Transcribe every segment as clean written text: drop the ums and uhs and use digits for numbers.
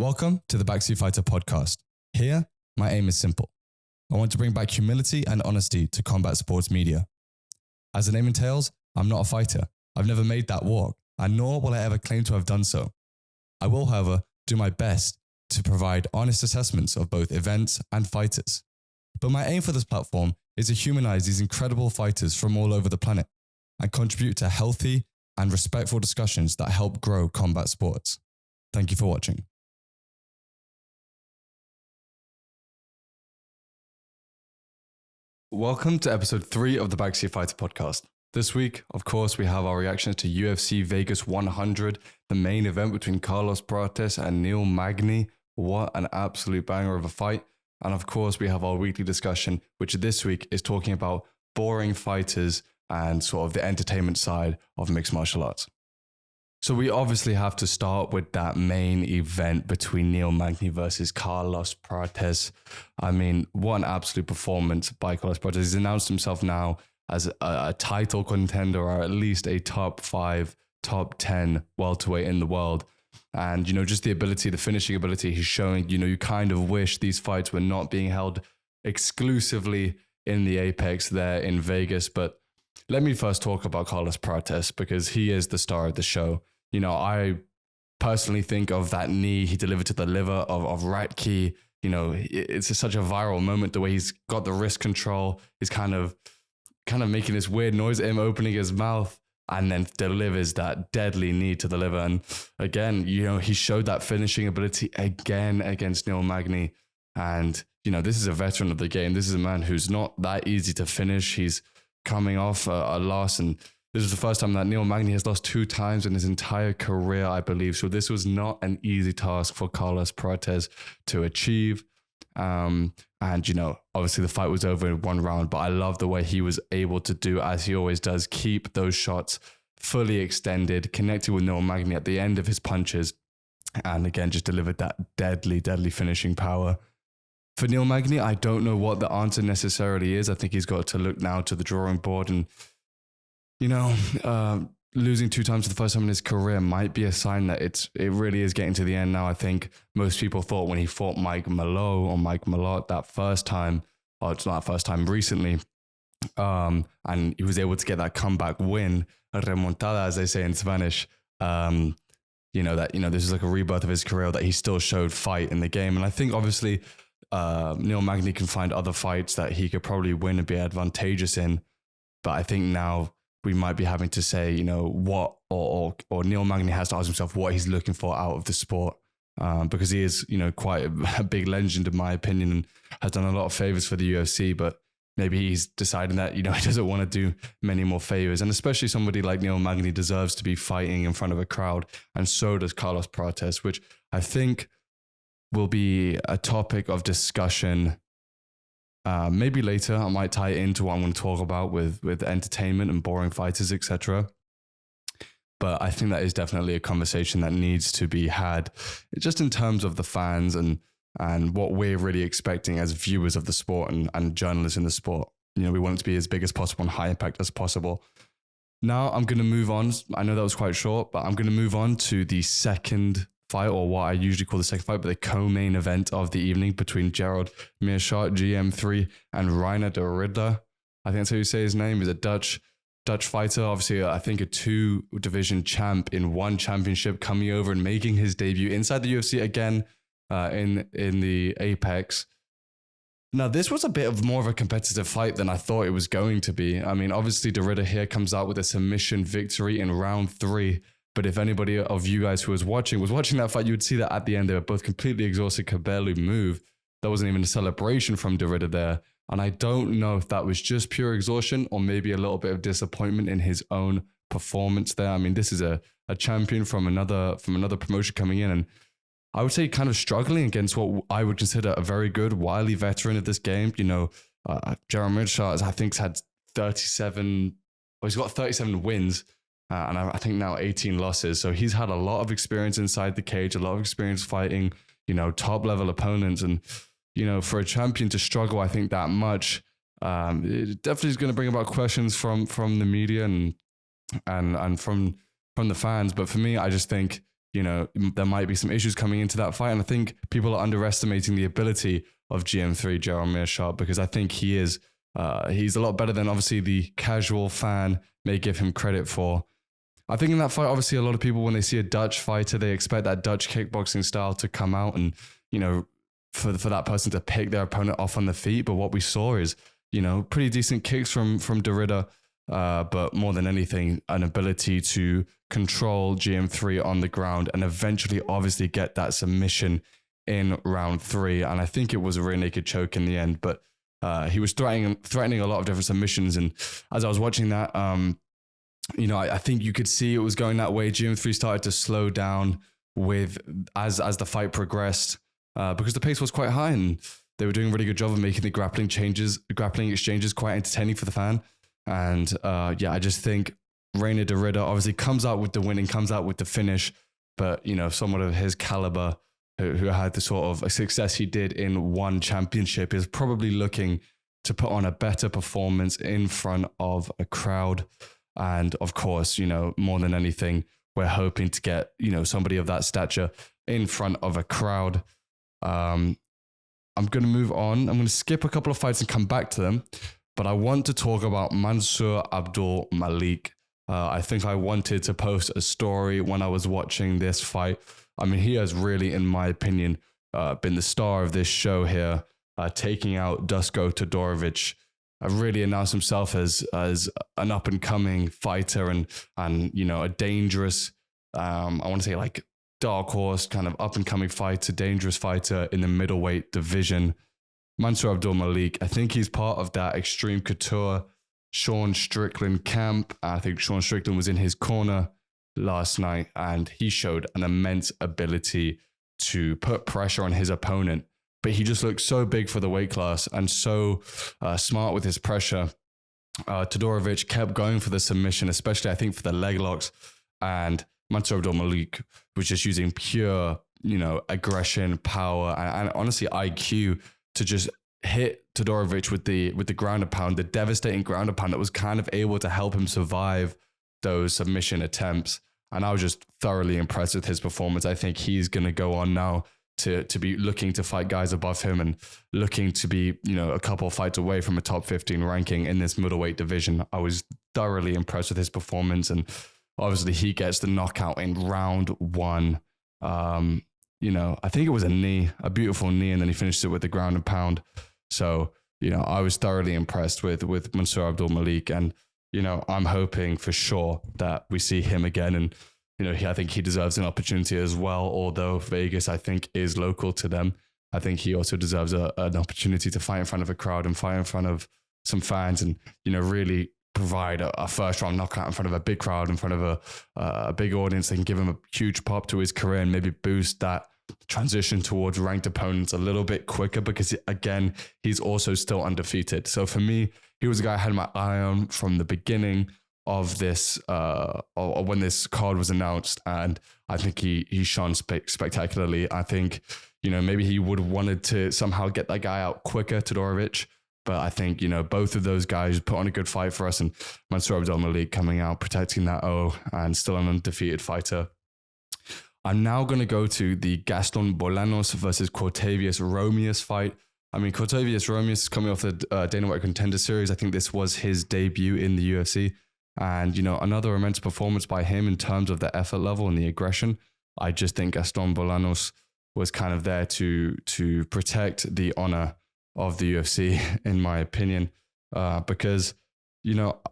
Welcome to the Backseat Fighter Podcast. Here, my aim is simple. I want to bring back humility and honesty to combat sports media. As the name entails, I'm not a fighter. I've never made that walk, and nor will I ever claim to have done so. I will, however, do my best to provide honest assessments of both events and fighters. But my aim for this platform is to humanize these incredible fighters from all over the planet and contribute to healthy and respectful discussions that help grow combat sports. Thank you for watching. Welcome to episode 3 of the Backseat Fighter Podcast. This week, of course, we have our reactions to UFC Vegas 100, the main event between Carlos Prates and Neil Magny. What an absolute banger of a fight. And of course, we have our weekly discussion, which this week is talking about boring fighters and sort of the entertainment side of mixed martial arts. So we obviously have to start with that main event between Neil Magny versus Carlos Prates. I mean, what an absolute performance by Carlos Prates. He's announced himself now as a title contender, or at least a top 5, top 10 welterweight in the world. And, you know, just the ability, the finishing ability he's showing, you know, you kind of wish these fights were not being held exclusively in the Apex there in Vegas. But let me first talk about Carlos Prates because he is the star of the show. You know, I personally think of that knee he delivered to the liver of Ratke. You know, it's such a viral moment, the way he's got the wrist control. He's kind of making this weird noise at him, opening his mouth, and then delivers that deadly knee to the liver. And again, you know, he showed that finishing ability again against Neil Magny. And, you know, this is a veteran of the game. This is a man who's not that easy to finish. He's coming off a loss, and this is the first time that Neil Magny has lost 2 times in his entire career, I believe. So this was not an easy task for Carlos Prates to achieve. And, you know, obviously the fight was over in 1 round, but I love the way he was able to do, as he always does, keep those shots fully extended, connected with Neil Magny at the end of his punches, and again, just delivered that deadly, deadly finishing power. For Neil Magny, I don't know what the answer necessarily is. I think he's got to look now to the drawing board, and you know, losing 2 times for the first time in his career might be a sign that it really is getting to the end now. I think most people thought when he fought Mike Malott that first time, or it's not that first time, recently, and he was able to get that comeback win, a remontada, as they say in Spanish. You know, this is like a rebirth of his career, that he still showed fight in the game. And I think obviously Neil Magny can find other fights that he could probably win and be advantageous in. But I think now we might be having to say, you know, what, or Neil Magny has to ask himself what he's looking for out of the sport, because he is, you know, quite a big legend in my opinion, and has done a lot of favors for the UFC, but maybe he's deciding that, you know, he doesn't want to do many more favors. And especially somebody like Neil Magny deserves to be fighting in front of a crowd, and so does Carlos Prates, which I think will be a topic of discussion. Maybe later I might tie it into what I'm going to talk about with entertainment and boring fighters, etc. But I think that is definitely a conversation that needs to be had, just in terms of the fans and what we're really expecting as viewers of the sport and journalists in the sport. You know, we want it to be as big as possible and high impact as possible. Now I'm going to move on. I know that was quite short, but I'm going to move on to the second fight, or what I usually call the second fight, but the co-main event of the evening between Gerald Meerschaert, GM3, and Reiner de Ridder. I think that's how you say his name. He's a Dutch fighter. Obviously, I think a 2-division champ in 1 championship, coming over and making his debut inside the UFC again in the Apex. Now, this was a bit of more of a competitive fight than I thought it was going to be. I mean, obviously, de Ridder here comes out with a submission victory in round 3. But if anybody of you guys who was watching that fight, you would see that at the end, they were both completely exhausted, could barely move. There wasn't even a celebration from de Ridder there. And I don't know if that was just pure exhaustion or maybe a little bit of disappointment in his own performance there. I mean, this is a champion from another promotion coming in, and I would say kind of struggling against what I would consider a very good, wily veteran of this game. You know, Gerald Meerschaert, I think, has he's got 37 wins. And I think now 18 losses. So he's had a lot of experience inside the cage, a lot of experience fighting, you know, top level opponents. And, you know, for a champion to struggle, I think that much, it definitely is going to bring about questions from the media and from the fans. But for me, I just think there might be some issues coming into that fight. And I think people are underestimating the ability of GM3 Jaromir Sharp, because I think he's a lot better than obviously the casual fan may give him credit for. I think in that fight, obviously a lot of people, when they see a Dutch fighter, they expect that Dutch kickboxing style to come out and, for that person to pick their opponent off on the feet. But what we saw is, pretty decent kicks from De Ridder, but more than anything, an ability to control GM3 on the ground and eventually obviously get that submission in round 3. And I think it was a rear naked choke in the end, but he was threatening a lot of different submissions. And as I was watching that, I think you could see it was going that way. GM3 started to slow down as the fight progressed, because the pace was quite high and they were doing a really good job of making the grappling exchanges quite entertaining for the fan. And I just think Reinier de Ridder obviously comes out with the winning, comes out with the finish, but someone of his caliber who had the sort of success he did in one championship is probably looking to put on a better performance in front of a crowd. And of course, more than anything, we're hoping to get, somebody of that stature in front of a crowd. I'm going to move on. I'm going to skip a couple of fights and come back to them. But I want to talk about Mansur Addul Malik. I think I wanted to post a story when I was watching this fight. I mean, he has really, in my opinion, been the star of this show here, taking out Dusko Todorovic. Really announced himself as an up and coming fighter and a dangerous, I want to say like dark horse kind of up and coming fighter, dangerous fighter in the middleweight division. Mansur Addul Malik, I think he's part of that Extreme Couture Sean Strickland camp. I think Sean Strickland was in his corner last night and he showed an immense ability to put pressure on his opponent. But he just looked so big for the weight class and so smart with his pressure. Todorovic kept going for the submission, especially I think for the leg locks. And Mansur Addul Malik was just using pure, aggression, power, and honestly IQ to just hit Todorovic with the ground and pound, the devastating ground and pound that was kind of able to help him survive those submission attempts. And I was just thoroughly impressed with his performance. I think he's going to go on now to be looking to fight guys above him and looking to be, a couple of fights away from a top 15 ranking in this middleweight division. I was thoroughly impressed with his performance. And obviously he gets the knockout in round 1. I think it was a beautiful knee, and then he finished it with the ground and pound. So, I was thoroughly impressed with Mansur Addul Malik, and, I'm hoping for sure that we see him again. And, I think he deserves an opportunity as well. Although Vegas, I think, is local to them. I think he also deserves an opportunity to fight in front of a crowd and fight in front of some fans and, really provide a first round knockout in front of a big crowd, in front of a big audience. They can give him a huge pop to his career and maybe boost that transition towards ranked opponents a little bit quicker, because again, he's also still undefeated. So for me, he was a guy I had my eye on from the beginning of this, or when this card was announced, and I think he shone spectacularly. I think, maybe he would have wanted to somehow get that guy out quicker, Todorovic, but I think, both of those guys put on a good fight for us, and Mansur Addul Malik coming out, protecting that O, and still an undefeated fighter. I'm now going to go to the Gaston Bolanos versus Cortavious Romious fight. I mean, Cortavious Romious is coming off the Dana White Contender Series. I think this was his debut in the UFC. And, another immense performance by him in terms of the effort level and the aggression. I just think Gaston Bolanos was kind of there to protect the honor of the UFC, in my opinion, because,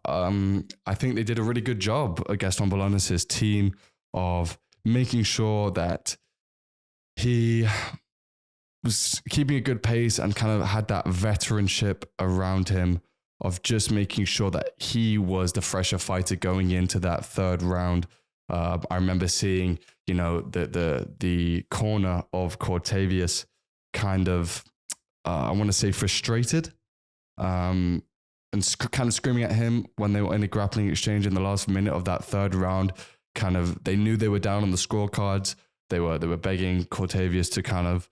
I think they did a really good job, Gaston Bolanos' team, of making sure that he was keeping a good pace and kind of had that veteranship around him of just making sure that he was the fresher fighter going into that third round. I remember seeing, the corner of Cortavious kind of, I want to say frustrated, and kind of screaming at him when they were in a grappling exchange in the last minute of that third round. Kind of, they knew they were down on the scorecards. They were begging Cortavious to kind of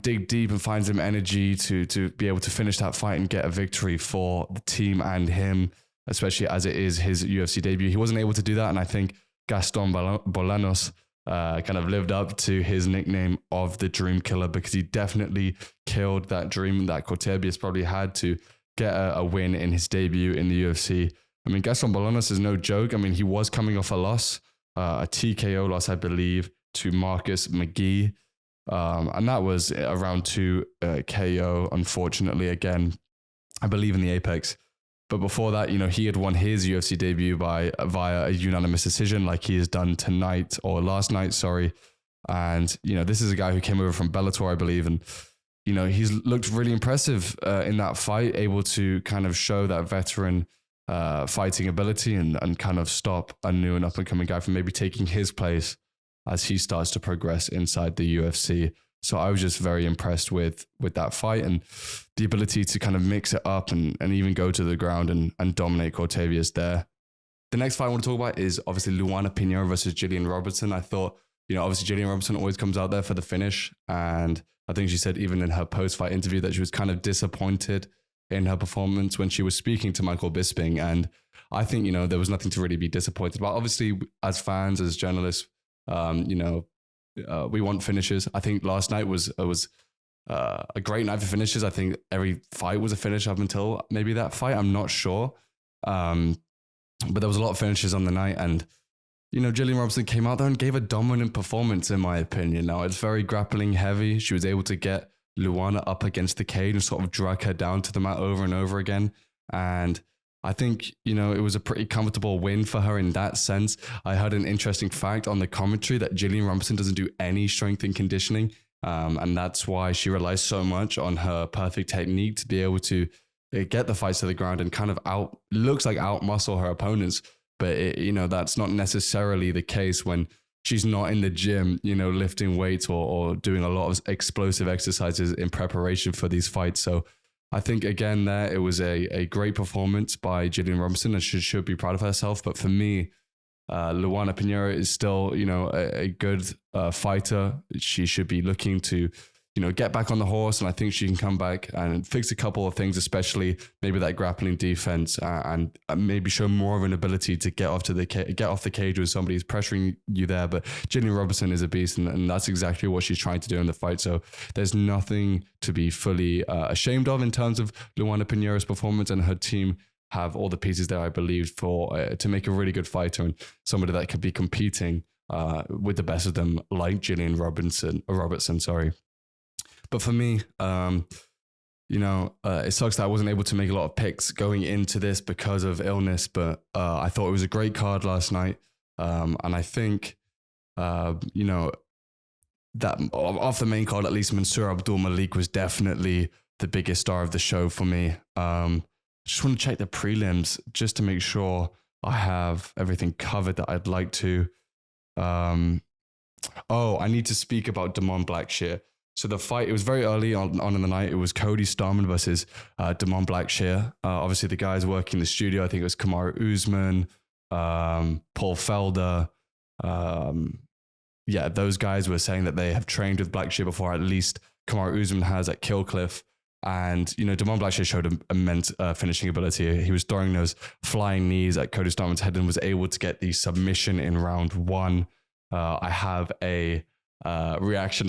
dig deep and find some energy to be able to finish that fight and get a victory for the team and him, especially as it is his UFC debut. He wasn't able to do that, and I think Gaston Bolanos kind of lived up to his nickname of the Dream Killer, because he definitely killed that dream that Cortavious probably had to get a win in his debut in the UFC. I mean, Gaston Bolanos is no joke. I mean, he was coming off a loss, a TKO loss, I believe, to Marcus Magny. And that was a round 2 KO, unfortunately, again, I believe in the Apex. But before that, he had won his UFC debut via a unanimous decision, like he has done tonight, or last night, sorry. And, this is a guy who came over from Bellator, I believe. And, he's looked really impressive in that fight, able to kind of show that veteran fighting ability and kind of stop a new and up-and-coming guy from maybe taking his place as he starts to progress inside the UFC. So I was just very impressed with that fight and the ability to kind of mix it up and even go to the ground and dominate Cortavious there. The next fight I want to talk about is obviously Luana Pinheiro versus Gilian Roberston. I thought, obviously Gilian Roberston always comes out there for the finish. And I think she said even in her post-fight interview that she was kind of disappointed in her performance when she was speaking to Michael Bisping. And I think, there was nothing to really be disappointed about. Obviously, as fans, as journalists, we want finishes. I think last night was a great night for finishes. I think every fight was a finish up until maybe that fight. I'm not sure. But there was a lot of finishes on the night. And, Gillian Roberston came out there and gave a dominant performance, in my opinion. Now, it's very grappling heavy. She was able to get Luana up against the cage and sort of drag her down to the mat over and over again. And I think, it was a pretty comfortable win for her in that sense. I heard an interesting fact on the commentary that Gillian Roberston doesn't do any strength and conditioning. And that's why she relies so much on her perfect technique to be able to get the fights to the ground and kind of out-muscle her opponents. But, that's not necessarily the case when she's not in the gym, lifting weights or doing a lot of explosive exercises in preparation for these fights. So I think, again, there it was a great performance by Gillian Roberston, and she should be proud of herself. But for me, Luana Pinheiro is still, a good fighter. She should be looking to, get back on the horse, and I think she can come back and fix a couple of things, especially maybe that grappling defense, and maybe show more of an ability to get off the cage when somebody is pressuring you there. But Gillian Roberston is a beast, and that's exactly what she's trying to do in the fight. So there's nothing to be fully ashamed of in terms of Luana Pinheiro's performance, and her team have all the pieces there, I believe, for to make a really good fighter and somebody that could be competing with the best of them, like Gillian Robertson. Sorry. But for me, it sucks that I wasn't able to make a lot of picks going into this because of illness. But I thought it was a great card last night, and I think, that off the main card, at least Mansur Abdul Malik was definitely the biggest star of the show for me. Just want to check the prelims just to make sure I have everything covered that I'd like to. I need to speak about Damon Blackshear. So the fight, it was very early on in the night. It was Cody Starmann versus Damon Blackshear. Obviously, the guys working in the studio, I think it was Kamaru Usman, Paul Felder. Those guys were saying that they have trained with Blackshear before, at least Kamaru Usman has at Killcliff. And, Damon Blackshear showed immense finishing ability. He was throwing those flying knees at Cody Starmann's head and was able to get the submission in round 1. I have a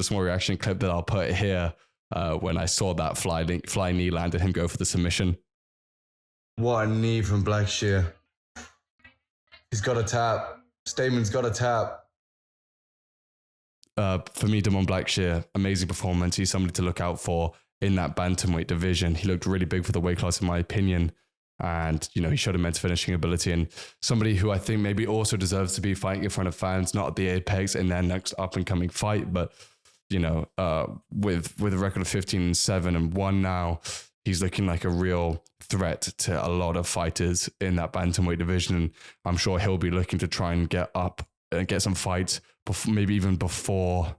small reaction clip that I'll put here when I saw that fly knee land and him go for the submission. What a knee from Blackshear. He's got a tap. Staman's got a tap. For me, Damon Blackshear, amazing performance. He's somebody to look out for in that bantamweight division. He looked really big for the weight class, in my opinion. And, he showed immense finishing ability, and somebody who I think maybe also deserves to be fighting in front of fans, not at the Apex in their next up and coming fight, but, with a record of 15-7-1 now, he's looking like a real threat to a lot of fighters in that bantamweight division. And I'm sure he'll be looking to try and get up and get some fights, maybe even before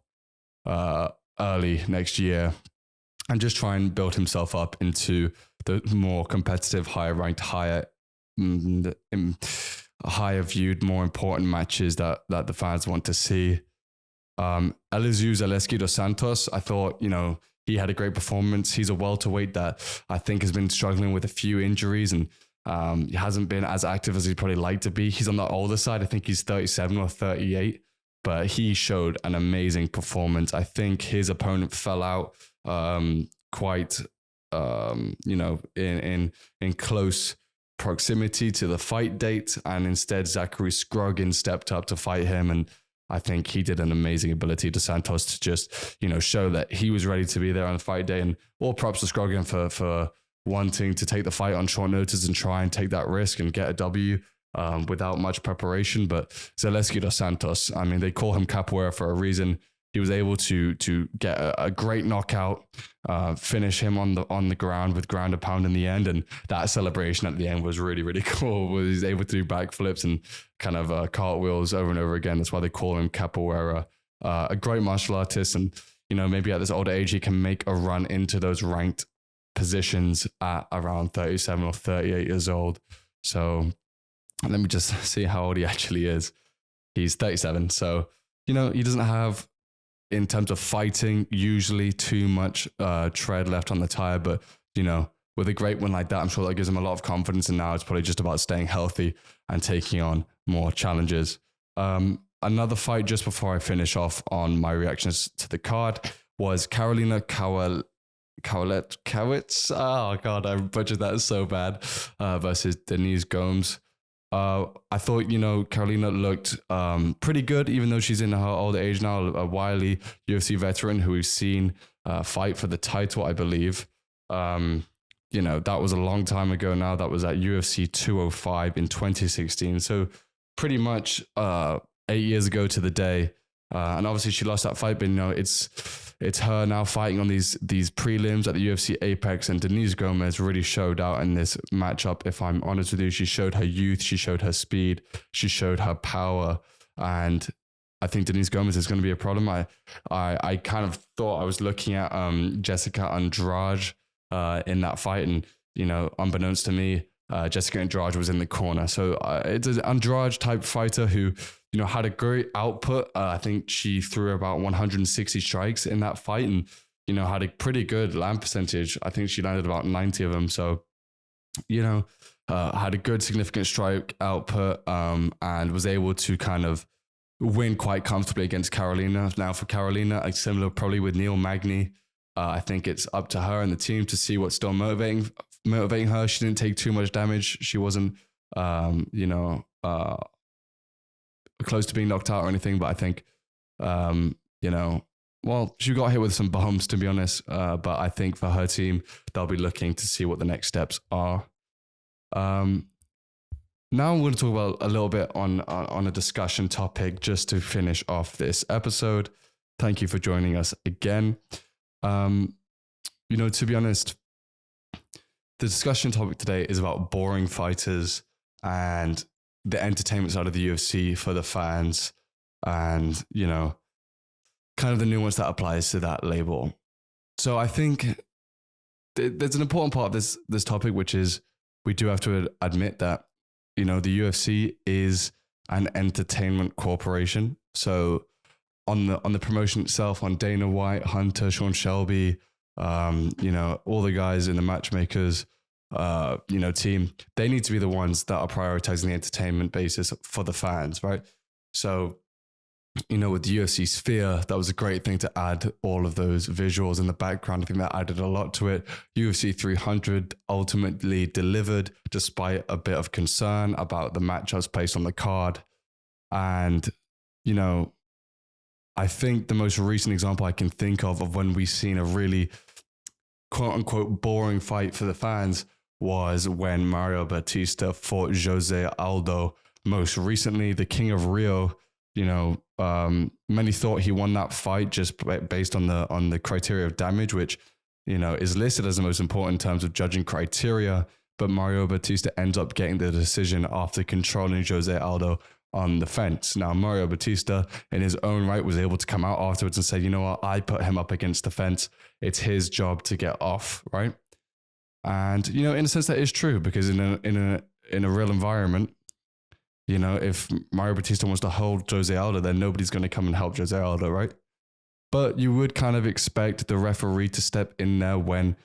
early next year, and just try and build himself up into the more competitive, higher ranked, higher viewed, more important matches that the fans want to see. Zeleski dos Santos, I thought, he had a great performance. He's a welterweight that I think has been struggling with a few injuries, and He hasn't been as active as he'd probably like to be. He's on the older side. I think he's 37 or 38, but he showed an amazing performance. I think his opponent fell out quite, in close proximity to the fight date, and instead Zachary Scroggin stepped up to fight him, and I think he did an amazing ability to Santos to just, show that he was ready to be there on the fight day. And all props to Scroggin for wanting to take the fight on short notice and try and take that risk and get a W without much preparation. But Zeleski dos Santos, I mean, they call him Capoeira for a reason. He was able to get a great knockout, finish him on the ground with ground and pound in the end, and that celebration at the end was really, really cool. He was able to do backflips and kind of cartwheels over and over again. That's why they call him Capoeira. A great martial artist, and maybe at this older age he can make a run into those ranked positions at around 37 or 38 years old. So let me just see how old he actually is. He's 37, so he doesn't have, in terms of fighting, usually too much tread left on the tire. But, with a great win like that, I'm sure that gives him a lot of confidence. And now it's probably just about staying healthy and taking on more challenges. Another fight just before I finish off on my reactions to the card was Karolina Kowitz. Oh, God, I butchered that so bad. Versus Denise Gomes. I thought, Karolina looked pretty good, even though she's in her older age now, a wily UFC veteran who we've seen fight for the title, I believe. That was a long time ago now. That was at UFC 205 in 2016. So pretty much 8 years ago to the day. And obviously she lost that fight, but it's her now fighting on these prelims at the UFC Apex, and Denise Gomes really showed out in this matchup. If I'm honest with you, she showed her youth, she showed her speed, she showed her power, and I think Denise Gomes is going to be a problem. I kind of thought I was looking at Jessica Andrade in that fight, and unbeknownst to me, Jessica Andrade was in the corner. So it's an Andrade type fighter who had a great output. I think she threw about 160 strikes in that fight, and had a pretty good land percentage. I think she landed about 90 of them. So had a good significant strike output, and was able to kind of win quite comfortably against Karolina. Now for Karolina, similar probably with Neil Magny, I think it's up to her and the team to see what's still motivating her. She didn't take too much damage. She wasn't, close to being knocked out or anything, but I think, she got hit with some bombs, to be honest. But I think for her team, they'll be looking to see what the next steps are. Now I'm going to talk about a little bit on a discussion topic just to finish off this episode. Thank you for joining us again. To be honest, the discussion topic today is about boring fighters and the entertainment side of the UFC for the fans, and, kind of the nuance that applies to that label. So I think there's an important part of this topic, which is we do have to admit that, the UFC is an entertainment corporation. So on the promotion itself, on Dana White, Hunter, Sean Shelby, all the guys in the matchmakers, team, they need to be the ones that are prioritizing the entertainment basis for the fans, right? So, with the UFC Sphere, that was a great thing to add all of those visuals in the background. I think that added a lot to it. UFC 300 ultimately delivered despite a bit of concern about the matchups placed on the card. And, I think the most recent example I can think of when we've seen a really quote unquote boring fight for the fans was when Mario Batista fought Jose Aldo. Most recently, the King of Rio. Many thought he won that fight just based on the criteria of damage, which is listed as the most important in terms of judging criteria. But Mario Batista ends up getting the decision after controlling Jose Aldo on the fence. Now, Mario Batista, in his own right, was able to come out afterwards and say, you know what, I put him up against the fence. It's his job to get off, right? And, in a sense, that is true, because in a real environment, if Mario Batista wants to hold Jose Aldo, then nobody's going to come and help Jose Aldo, right? But you would kind of expect the referee to step in there when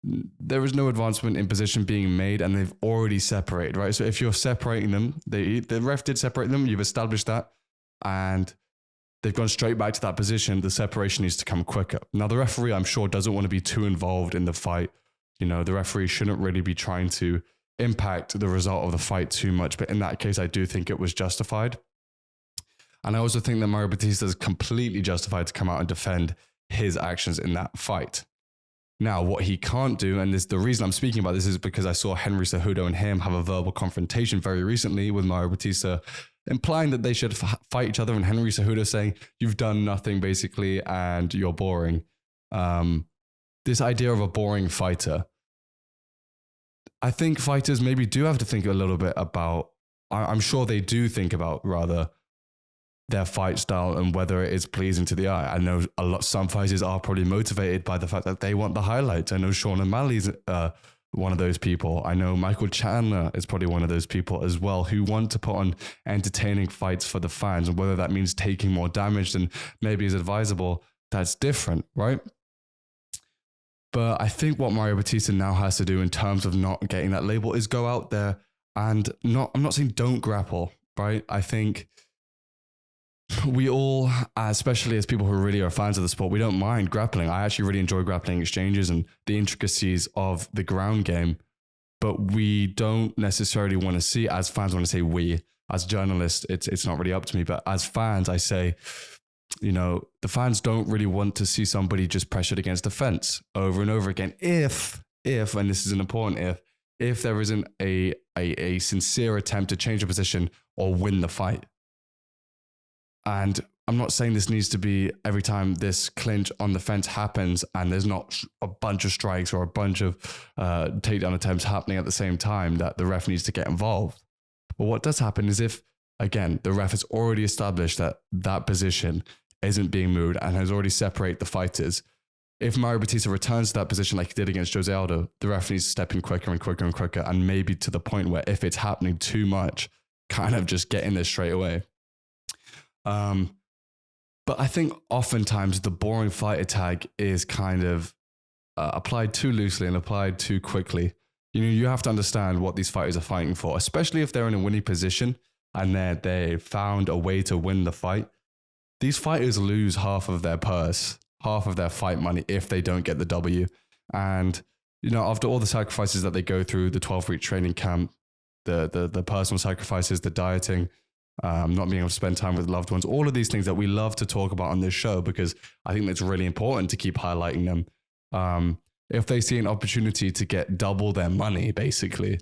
there is no advancement in position being made, and they've already separated, right? So if you're separating them, the ref did separate them, you've established that, and they've gone straight back to that position. The separation needs to come quicker. Now, the referee, I'm sure, doesn't want to be too involved in the fight. You know, the referee shouldn't really be trying to impact the result of the fight too much. But in that case, I do think it was justified. And I also think that Mario Batista is completely justified to come out and defend his actions in that fight. Now, what he can't do, and the reason I'm speaking about this is because I saw Henry Cejudo and him have a verbal confrontation very recently with Mario Batista, implying that they should fight each other, and Henry Cejudo saying, you've done nothing basically, and you're boring. This idea of a boring fighter, I think fighters maybe do have to think a little bit about, I'm sure they do think about rather their fight style and whether it is pleasing to the eye. I know some fighters are probably motivated by the fact that they want the highlights. I know Sean O'Malley's one of those people. I know Michael Chandler is probably one of those people as well who want to put on entertaining fights for the fans, and whether that means taking more damage than maybe is advisable, that's different, right? But I think what Mario Batista now has to do in terms of not getting that label is go out there and I'm not saying don't grapple, right? I think we all, especially as people who really are fans of the sport, we don't mind grappling. I actually really enjoy grappling exchanges and the intricacies of the ground game, but we don't necessarily want to see, as fans, want to say we, as journalists, it's not really up to me, but as fans, I say, you know, the fans don't really want to see somebody just pressured against the fence over and over again. If, and this is an important if there isn't a sincere attempt to change a position or win the fight. And I'm not saying this needs to be every time this clinch on the fence happens and there's not a bunch of strikes or a bunch of takedown attempts happening at the same time that the ref needs to get involved. But what does happen is if, again, the ref has already established that that position isn't being moved and has already separated the fighters, if Mario Batista returns to that position like he did against Jose Aldo, the ref needs to step in quicker and quicker and quicker, and maybe to the point where if it's happening too much, kind of just get in there straight away. But I think oftentimes the boring fighter tag is kind of applied too loosely and applied too quickly. You know, you have to understand what these fighters are fighting for, especially if they're in a winning position and they found a way to win the fight. These fighters lose half of their purse, half of their fight money if they don't get the W. And, you know, after all the sacrifices that they go through, the 12-week training camp, the personal sacrifices, the dieting, not being able to spend time with loved ones, all of these things that we love to talk about on this show because I think it's really important to keep highlighting them. If they see an opportunity to get double their money, basically,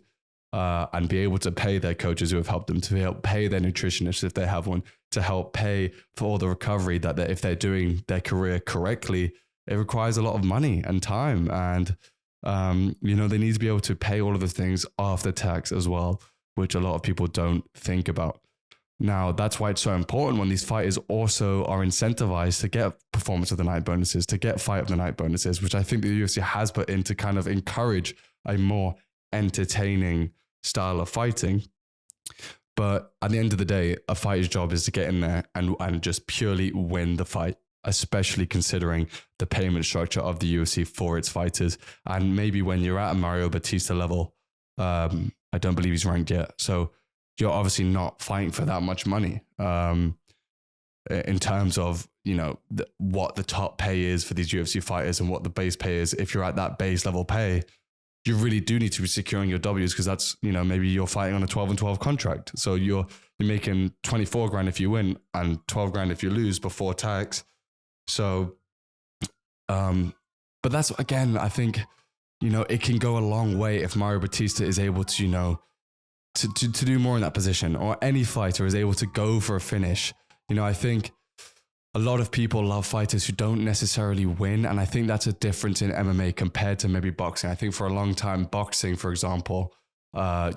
and be able to pay their coaches who have helped them, to help pay their nutritionists if they have one, to help pay for all the recovery that if they're doing their career correctly, it requires a lot of money and time. And, you know, they need to be able to pay all of the things after tax as well, which a lot of people don't think about. Now, that's why it's so important when these fighters also are incentivized to get performance of the night bonuses, to get fight of the night bonuses, which I think the UFC has put in to kind of encourage a more entertaining style of fighting. But at the end of the day, a fighter's job is to get in there and just purely win the fight, especially considering the payment structure of the UFC for its fighters. And maybe when you're at a Mario Batista level, I don't believe he's ranked yet. So you're obviously not fighting for that much money in terms of, you know, what the top pay is for these UFC fighters and what the base pay is. If you're at that base level pay, you really do need to be securing your W's because that's, you know, maybe you're fighting on a 12 and 12 contract. So you're making 24 grand if you win and 12 grand if you lose before tax. So, but that's, again, I think, you know, it can go a long way if Mario Batista is able to, you know, to do more in that position, or any fighter is able to go for a finish. You know, I think a lot of people love fighters who don't necessarily win. And I think that's a difference in MMA compared to maybe boxing. I think for a long time, boxing, for example,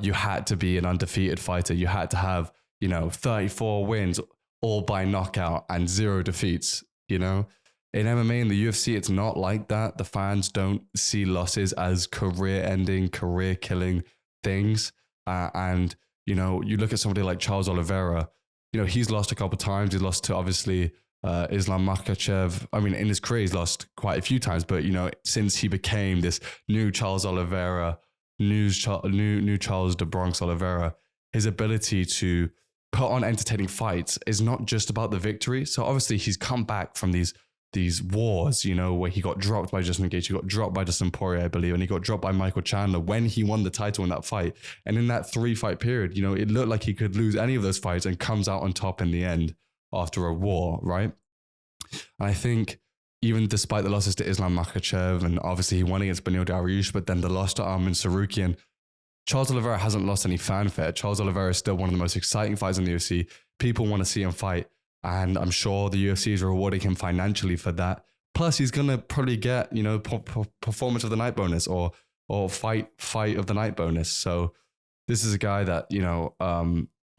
you had to be an undefeated fighter. You had to have, you know, 34 wins, all by knockout and 0 defeats, you know. In MMA and the UFC, it's not like that. The fans don't see losses as career-ending, career-killing things. And, you know, you look at somebody like Charles Oliveira, you know, he's lost a couple of times. He lost to, obviously, Islam Makhachev. I mean, in his career, he's lost quite a few times, but, you know, since he became this new Charles Oliveira, new Charles de Bronx Oliveira, his ability to put on entertaining fights is not just about the victory. So obviously he's come back from these wars, you know, where he got dropped by Justin Gaethje, he got dropped by Dustin Poirier, I believe, and he got dropped by Michael Chandler when he won the title in that fight. And in that 3-fight period, you know, it looked like he could lose any of those fights and comes out on top in the end after a war, right? And I think even despite the losses to Islam Makhachev, and obviously he won against Beneil Dariush, but then the loss to Arman Sarukian, Charles Oliveira hasn't lost any fanfare. Charles Oliveira is still one of the most exciting fights in the UFC. People want to see him fight, and I'm sure the UFC is rewarding him financially for that. Plus, he's going to probably get, you know, performance of the night bonus or fight of the night bonus. So this is a guy that, you know,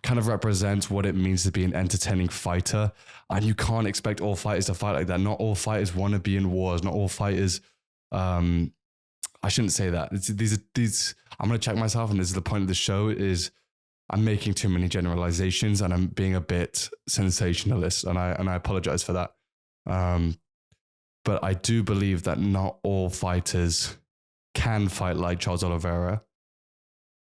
kind of represents what it means to be an entertaining fighter. And you can't expect all fighters to fight like that. Not all fighters want to be in wars. Not all fighters, I shouldn't say that. These. I'm going to check myself, and this is the point of the show, is I'm making too many generalizations and I'm being a bit sensationalist, and I apologize for that. But I do believe that not all fighters can fight like Charles Oliveira,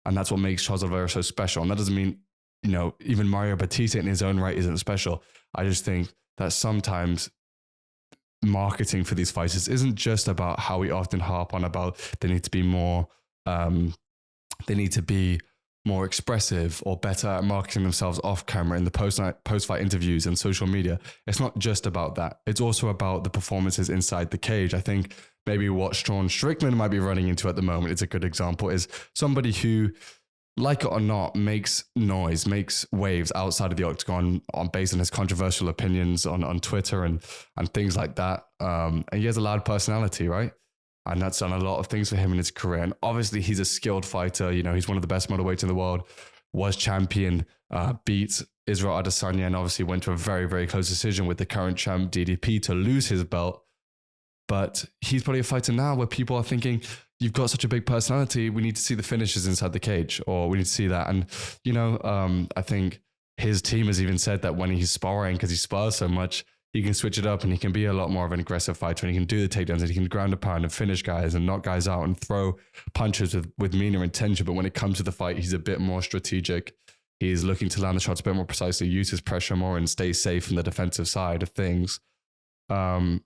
and that's what makes Charles Oliveira so special. And that doesn't mean, you know, even Mario Batista in his own right isn't special. I just think that sometimes marketing for these fighters isn't just about how we often harp on about they need to be more expressive or better at marketing themselves off camera in the post-fight interviews and social media. It's not just about that. It's also about the performances inside the cage. I think maybe what Sean Strickland might be running into at the moment, it's a good example, is somebody who, like it or not, makes noise, makes waves outside of the octagon based on his controversial opinions on Twitter and things like that. And he has a loud personality, right? And that's done a lot of things for him in his career. And obviously he's a skilled fighter. You know, he's one of the best middleweights in the world, was champion, beat Israel Adesanya, and obviously went to a very, very close decision with the current champ DDP to lose his belt. But he's probably a fighter now where people are thinking, you've got such a big personality, we need to see the finishes inside the cage, or we need to see that. And, you know, I think his team has even said that when he's sparring, because he spars so much, he can switch it up and he can be a lot more of an aggressive fighter, and he can do the takedowns and he can ground a pound and finish guys and knock guys out and throw punches with meaner intention. But when it comes to the fight, he's a bit more strategic. He's looking to land the shots a bit more precisely, use his pressure more, and stay safe from the defensive side of things. But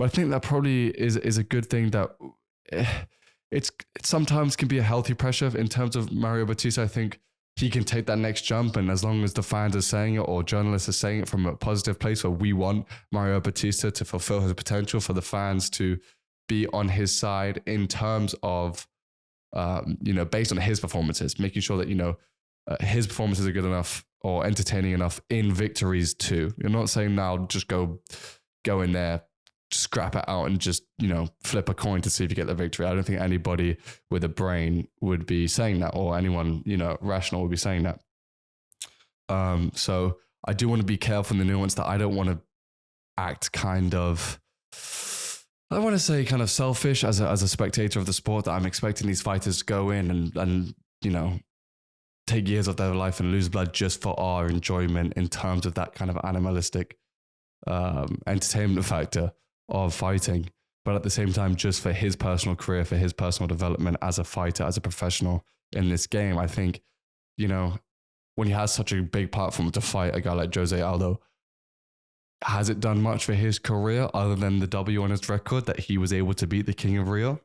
I think that probably is a good thing, that it sometimes can be a healthy pressure in terms of Mario Batista. I think he can take that next jump, and as long as the fans are saying it or journalists are saying it from a positive place where we want Mario Batista to fulfill his potential, for the fans to be on his side in terms of, you know, based on his performances, making sure that, you know, his performances are good enough or entertaining enough in victories too. You're not saying now just go in there, scrap it out and just, you know, flip a coin to see if you get the victory. I don't think anybody with a brain would be saying that, or anyone, you know, rational would be saying that. So I do want to be careful in the nuance that I don't want to act kind of, I don't want to say kind of selfish as a spectator of the sport, that I'm expecting these fighters to go in and, you know, take years of their life and lose blood just for our enjoyment in terms of that kind of animalistic entertainment factor of fighting. But at the same time, just for his personal career, for his personal development as a fighter, as a professional in this game, I think, you know, when he has such a big platform to fight a guy like Jose Aldo, has it done much for his career other than the W on his record that he was able to beat the King of Rio?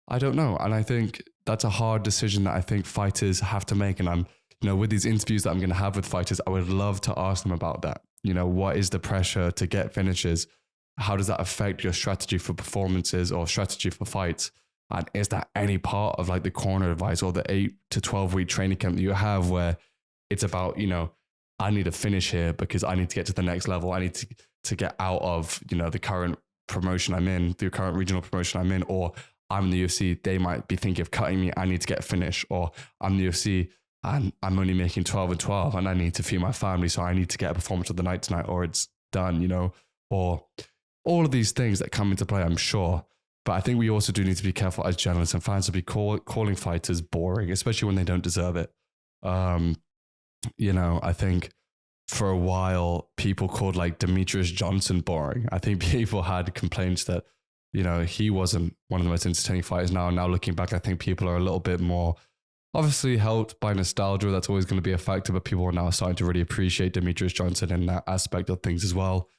I don't know. And I think that's a hard decision that I think fighters have to make. And I'm, you know, with these interviews that I'm going to have with fighters, I would love to ask them about that. You know, what is the pressure to get finishes? How does that affect your strategy for performances or strategy for fights? And is that any part of like the corner advice or the 8 to 12 week training camp that you have, where it's about, you know, I need to finish here because I need to get to the next level. I need to get out of, you know, the current promotion I'm in, the current regional promotion I'm in, or I'm in the UFC. They might be thinking of cutting me. I need to get a finish, or I'm in the UFC and I'm only making 12 and 12 and I need to feed my family. So I need to get a performance of the night tonight, or it's done, you know, or all of these things that come into play, I'm sure. But I think we also do need to be careful as journalists and fans to be calling fighters boring, especially when they don't deserve it. You know, I think for a while, people called like Demetrius Johnson boring. I think people had complaints that, he wasn't one of the most entertaining fighters now. Now looking back, I think people are a little bit more obviously helped by nostalgia. That's always going to be a factor, but people are now starting to really appreciate Demetrius Johnson in that aspect of things as well.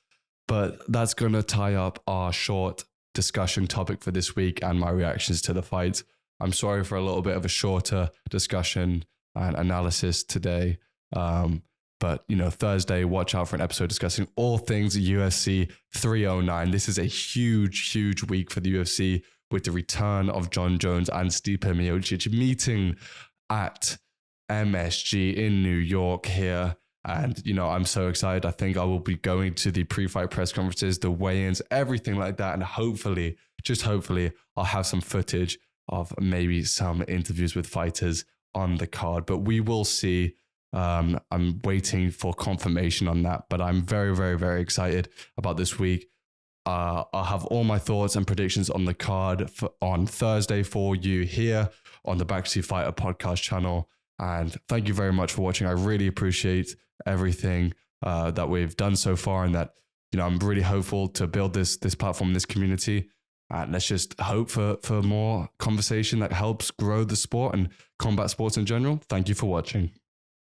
But that's going to tie up our short discussion topic for this week and my reactions to the fights. I'm sorry for a little bit of a shorter discussion and analysis today. But, Thursday, watch out for an episode discussing all things UFC 309. This is a huge, huge week for the UFC with the return of Jon Jones and Stipe Miocic meeting at MSG in New York here. And, I'm so excited. I think I will be going to the pre-fight press conferences, the weigh-ins, everything like that. And hopefully, just hopefully, I'll have some footage of maybe some interviews with fighters on the card. But we will see. I'm waiting for confirmation on that. But I'm very, very, very excited about this week. I'll have all my thoughts and predictions on the card on Thursday for you here on the Backseat Fighter Podcast channel. And thank you very much for watching. I really appreciate everything that we've done so far, and that I'm really hopeful to build this platform, this community. And let's just hope for more conversation that helps grow the sport and combat sports in general. Thank you for watching.